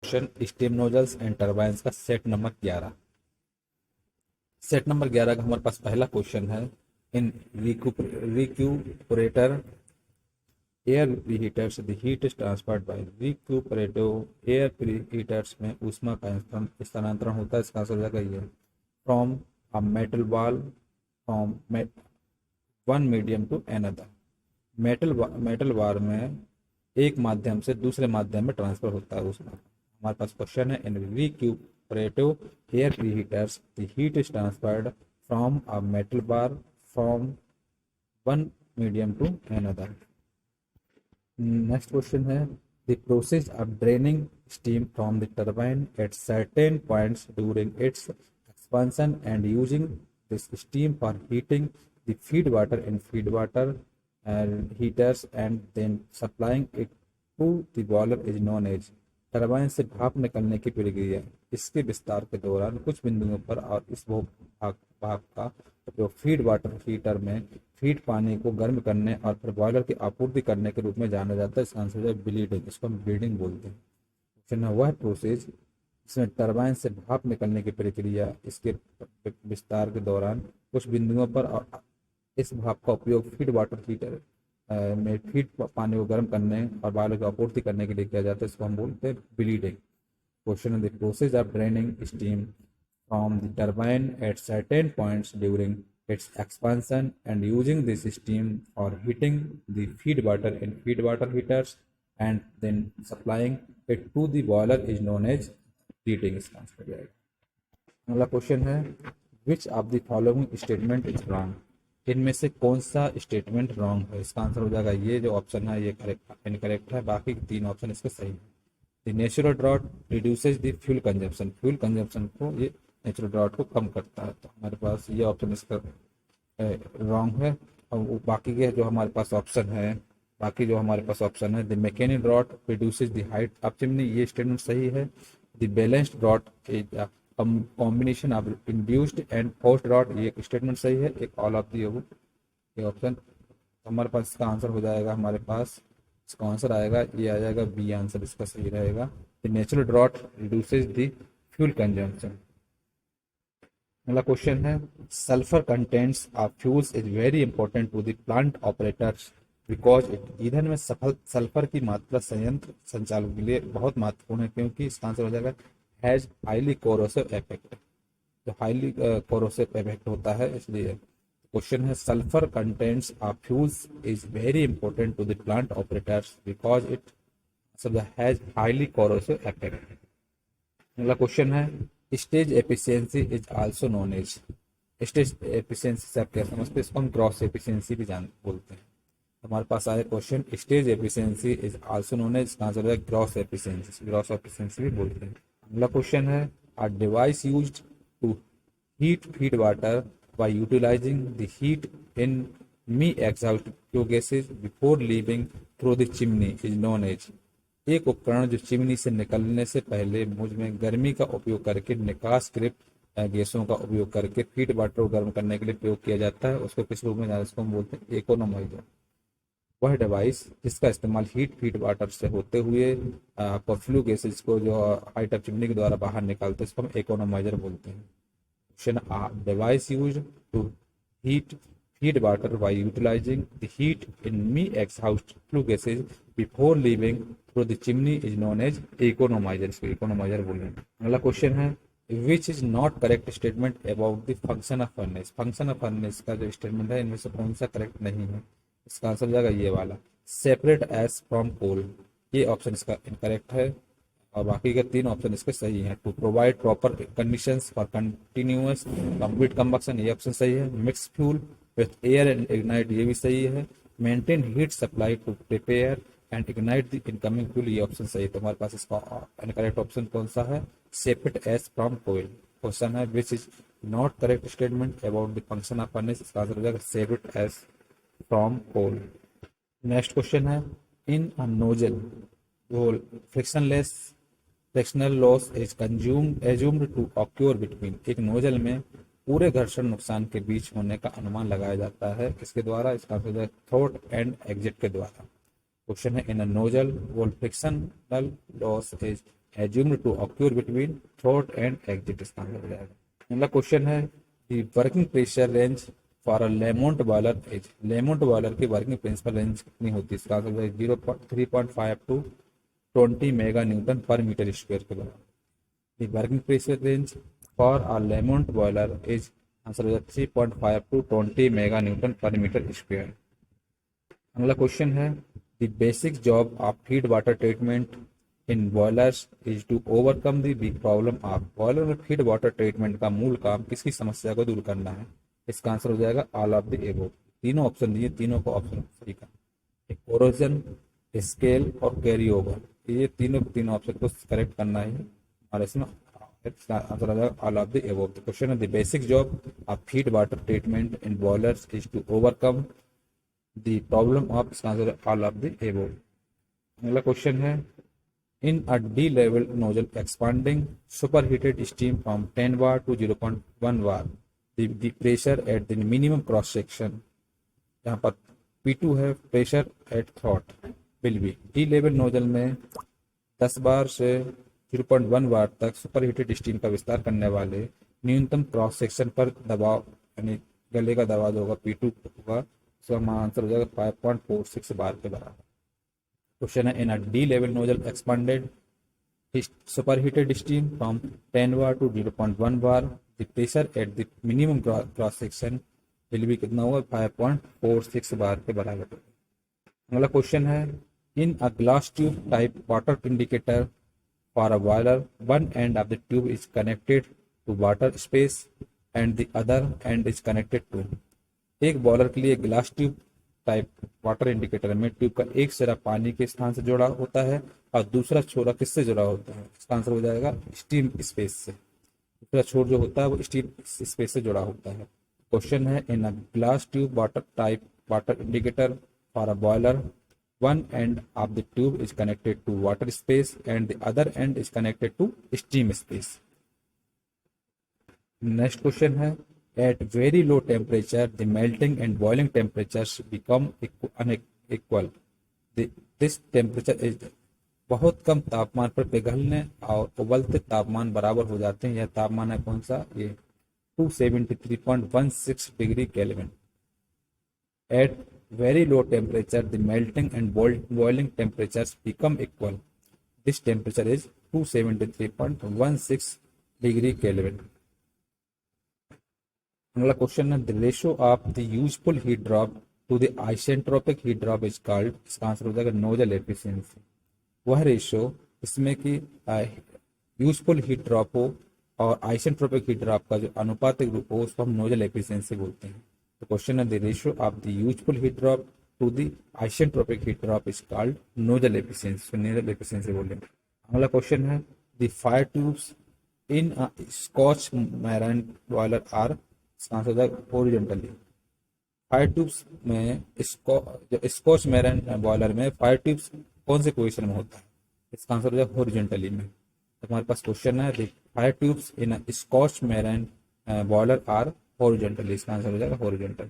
Question steam nozzles and टरबाइन्स का set number 11 का हमारे पास पहला क्वेश्चन है। In recuperator air preheaters the heat is transferred by recuperative air preheaters में ऊष्मा का स्थानांतरण होता है। इसका आंसर हो जाएगा ये from a metal ball from one medium to another. Metal bar में एक माध्यम से दूसरे माध्यम में ट्रांसफर होता है ऊष्मा। हमारे पास क्वेश्चन है in recuperative air preheaters the heat is transferred from a metal bar from one medium to another. Next question है the process of draining steam from the turbine at certain points during its expansion and using this steam for heating the feed water in feed water heaters and then supplying it to the boiler is known as। Turbine से भाप निकलने की प्रक्रिया इसके विस्तार के दौरान कुछ बिंदुओं पर और इस भाप का उपयोग फीड वाटर हीटर में फीड पानी को गर्म करने और फिर बॉयलर की आपूर्ति करने के रूप में जाना जाता है। इसका आंसर है ब्लीडिंग। इसको हम ब्लीडिंग बोलते हैं। फिर वह प्रोसेस इसमें टरबाइन से भाप निकलने की प्रक्रिया इसके विस्तार के दौरान कुछ बिंदुओं पर और इस भाप का उपयोग फीड वाटर हीटर में फीड पानी को गर्म करने और बॉयलर की आपूर्ति करने के लिए किया जाता है। इसको हम बोलते हैं ब्लीडिंग। क्वेश्चन है the process of draining steam from the turbine at certain points during its expansion and using this steam for heating the feed water in feed water heaters and then supplying it to the boiler is known as bleeding. इसका answer हो जाएगा। अगला question है which of the following statement is wrong. इनमें से कौन सा statement wrong है। इसका आंसर हो जाएगा ये जो ऑप्शन है ये करेक्ट इनकरेक्ट है। बाकी तीन ऑप्शन इसके सही है। The natural draught reduces the fuel consumption. Fuel consumption को ये नेचुरल ड्रॉट को कम करता है। तो हमारे पास ये ऑप्शन इसका रॉन्ग है। और बाकी के जो हमारे पास ऑप्शन है the mechanical draught reduces the height of chimney. ये स्टेटमेंट सही है। The balanced draught is combination of induced and forced draught. ये एक स्टेटमेंट सही है। एक ऑल ऑफ दी ये ऑप्शन हमारे पास इसका आंसर हो जाएगा। हमारे पास इसका आंसर आएगा ये आ जाएगा बी आंसर इसका सही रहेगा। The natural draught reduces the fuel consumption. अगला क्वेश्चन है sulphur contents of fuels is very important to the plant operators because it. ईंधन में सल्फर की मात्रा संयंत्र संचालकों के लिए बहुत महत्वपूर्ण है क्योंकि इसका आंसर हो जाएगा हैज हाईली कोरोसिव इफेक्ट। जो हाईली कोरोसिव इफेक्ट होता है इसलिए। क्वेश्चन है sulphur contents of fuels is very important to the plant operators because it has highly corrosive effect. अगला क्वेश्चन है stage efficiency is also known as. Stage efficiency से आप क्या समझते हैं। इसको हम ग्रॉस एफिशिएंसी भी बोलते हैं। हमारे पास आया question stage efficiency is also known as. इसका आंसर है ग्रॉस एफिशिएंसी भी बोलते हैं। अगला क्वेश्चन है a device used to heat feed water by utilising the heat in me exhaust flue gases before leaving through the chimney is known as. एक उपकरण जो चिमनी से निकलने से पहले मुझ में गर्मी का उपयोग करके निकास कृत गैसों का उपयोग करके फीड वाटर को गर्म करने के लिए प्रयोग किया जाता है उसको किस रूप में जाना इसको हम बोलते हैं इकोनोमाइजर। वह डिवाइस जिसका इस्तेमाल हीट फीड वाटर से होते हुए फ्लू गैसेज को जो हाइट ऑफ चिमनी के द्वारा बाहर निकालते हैं इसको हम इकोनोमाइजर बोलते हैं। Question device use to heat feed water by utilising the heat in me exhausted flue gases before leaving through the chimney is known as economiser. इसको इकोनोमाइजर बोल रहे हैं। अगला क्वेश्चन है which is not correct statement about the function of furnace. Function of furnace का जो statement है इनमें से कौन सा करेक्ट नहीं है। इसका आंसर जाएगा ये वाला सेपरेट एस फ्रॉम कोल। ये ऑप्शन इसका इनकरेक्ट है और बाकी के तीन ऑप्शन इसके सही हैं। To provide proper conditions for continuous complete combustion ये ऑप्शन सही है। Mix fuel with air and ignite ये भी सही है। Maintain heat supply to prepare and ignite the incoming fuel ये ऑप्शन सही है। तो हमारे पास इसका इनकरेक्ट ऑप्शन कौन सा है separate ash from coal. Question है which is not correct statement about the function of furnace. इसका आंसर हो जाएगा separate ash from coal. Next question है in a nozzle whole frictional loss is assumed to occur between. एक nozzle में पूरे घर्षण नुकसान के बीच होने का अनुमान लगाया जाता है किसके द्वारा। इसका आंसर है थ्रोट एंड एग्जिट के द्वारा। क्वेश्चन है in a nozzle whole frictional loss is assumed to occur between throat and exit, इसका आंसर हो जाएगा। अगला क्वेश्चन है the working pressure range for a Lamont boiler is, Lamont boiler की working principle range कितनी होती है, इसका आंसर है 3.5 to 20 mega newton per metre square के बराबर। the working pressure range for a Lamont boiler is, answer हो जाएगा 3.5 to 20 mega newton per metre square. अगला क्वेश्चन है the basic job of feed water treatment in boilers is to overcome the big problem of, boiler में feed water treatment का मूल काम किसकी समस्या को दूर करना है, इसका आंसर हो जाएगा ऑल ऑफ द एबोव। तीनों ऑप्शन दिए, तीनों को ऑप्शन सही का, कोरोजन, स्केल और कैरी ओवर, ये तीनों ऑप्शन को करेक्ट करना है और इसमें आंसर हो जाएगा all of the above. The question है the basic job of feed water treatment in boilers is to overcome the problem of, इसका आंसर है ऑल ऑफ द एबोव। अगला क्वेश्चन है in a D-level nozzle expanding superheated steam from 10 bar to 0.1 bar, the pressure at the minimum cross section, यहाँ पर P2 है pressure at throat will be, D-level nozzle में 10 बार से 0.1 बार तक superheated steam का विस्तार करने वाले न्यूनतम क्रॉस सेक्शन पर दबाव, यानी गले का दबाव जो होगा P2 होगा, इसका आंसर हो जाएगा 5.46 बार के बराबर। क्वेश्चन है in a de Laval nozzle expanded superheated steam from 10 bar to 0.1 bar, the pressure at the minimum cross section will be कितना होगा 5.46 बार के बराबर। अगला क्वेश्चन है in a glass tube type water indicator for a boiler, one end of the tube is connected to water space and the other end is connected to, एक boiler के लिए glass tube type water indicator में tube का एक सिरा पानी के स्थान से जुड़ा होता है और दूसरा छोरा किससे जुड़ा होता है, इसका आंसर हो जाएगा स्टीम स्पेस से, दूसरा छोर जो होता है वो स्टीम स्पेस से जुड़ा होता है। क्वेश्चन है in a glass tube water type water indicator for a boiler, one end of the tube is connected to water space and the other end is connected to steam space. Next question है at very low temperature the melting and boiling temperatures become unequal, this temperature is, बहुत कम तापमान पर पिघलने और उबलते तापमान बराबर हो जाते हैं, यह तापमान है कौन सा, ये 273.16 degree kelvin. at very low temperature the melting and boiling temperatures become equal, this temperature is 273.16 degree Kelvin. अगला क्वेश्चन है the ratio of the useful heat drop to the isentropic heat drop is called, इसका answer हो जाएगा nozzle efficiency. वह ratio इसमें कि useful heat drop हो और आइसेंट्रोपिक हीट ड्रॉप का जो अनुपातिक रूप हो उसको हम नोजल एफिशिएंसी बोलते हैं। तो क्वेश्चन है the ratio of the useful heat drop to the isentropic heat drop is called nozzle efficiency, nozzle efficiency बोलेंगे। अगला क्वेश्चन है the fire tubes in Scotch marine boiler are, इसका आंसर हो जाएगा हॉरिजॉन्टली। फायर ट्यूब्स में Scotch marine boiler में fire tubes कौन से पोजीशन में होता है, इसका आंसर हो जाएगा हॉरिजॉन्टली में। तो हमारे पास क्वेश्चन है the fire tubes in Scotch marine boiler are horizontally, इसका आंसर हो जाएगा हॉरिजॉन्टल।